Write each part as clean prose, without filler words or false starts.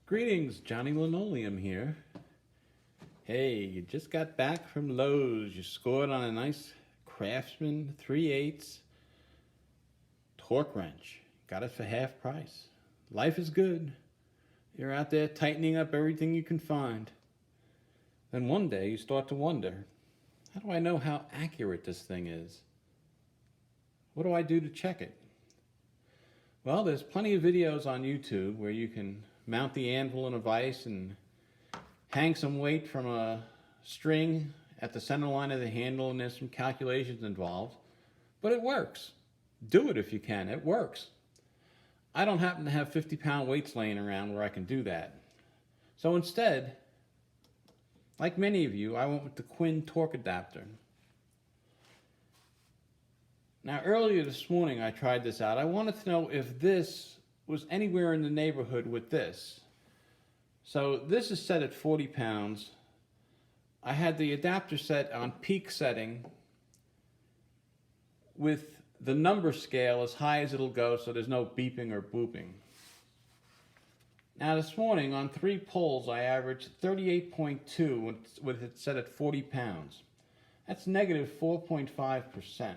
Greetings, Johnny Linoleum here. Hey, you just got back from Lowe's. You scored on a nice Craftsman 3/8 torque wrench. Got it for half price. Life is good. You're out there tightening up everything you can find. Then one day you start to wonder, how do I know how accurate this thing is? What do I do to check it? Well, there's plenty of videos on YouTube where you can mount the anvil in a vise and hang some weight from a string at the center line of the handle, and there's some calculations involved. But it works. Do it if you can. It works. I don't happen to have 50-pound weights laying around where I can do that. So instead, like many of you, I went with the Quinn torque adapter. Now, earlier this morning I tried this out. I wanted to know if this was anywhere in the neighborhood with this. So this is set at 40 pounds. I had the adapter set on peak setting with the number scale as high as it'll go, so there's no beeping or booping. Now this morning on 3 pulls I averaged 38.2 with it set at 40 pounds. That's negative 4.5%.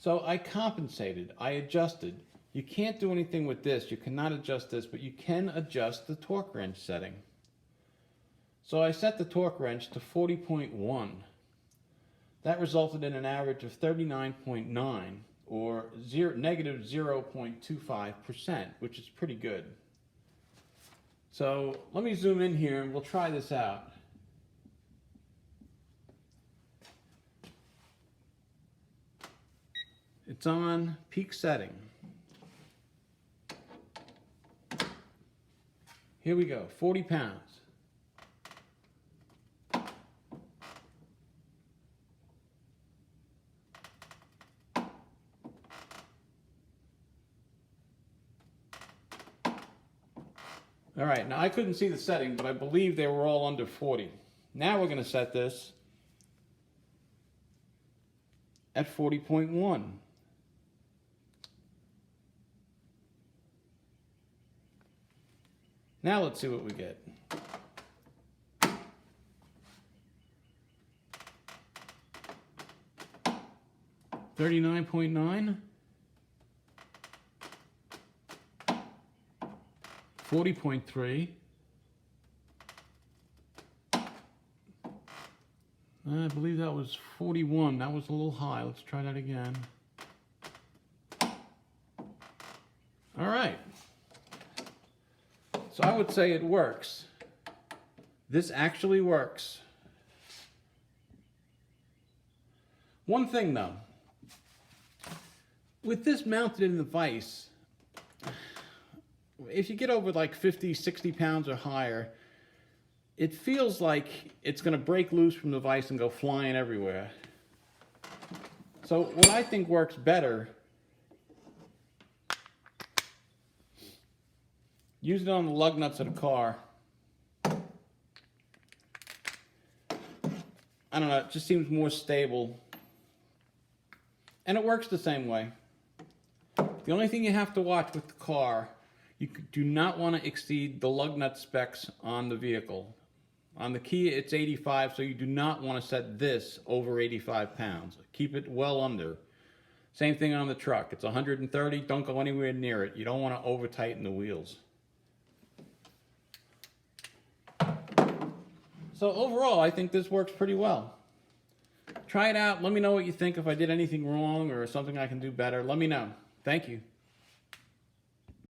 So I compensated, I adjusted. You can't do anything with this, you cannot adjust this, but you can adjust the torque wrench setting. So I set the torque wrench to 40.1. That resulted in an average of 39.9, or negative 0.25%, which is pretty good. So let me zoom in here and we'll try this out. It's on peak setting. Here we go, 40 pounds. All right, now I couldn't see the setting, but I believe they were all under 40. Now we're going to set this at 40.1. Now let's see what we get. $39.9, 40.3. I believe that was 41. That was a little high. Let's try that again. All right. So I would say it works. This actually works. One thing though, with this mounted in the vise, if you get over like 50, 60 pounds or higher, it feels like it's going to break loose from the vise and go flying everywhere. So what I think works better, use it on the lug nuts of the car. I don't know, it just seems more stable. And it works the same way. The only thing you have to watch with the car, you do not want to exceed the lug nut specs on the vehicle. On the Kia, it's 85, so you do not want to set this over 85 pounds. Keep it well under. Same thing on the truck. It's 130, don't go anywhere near it. You don't want to over-tighten the wheels. So overall, I think this works pretty well. Try it out. Let me know what you think. If I did anything wrong or something I can do better, let me know. Thank you.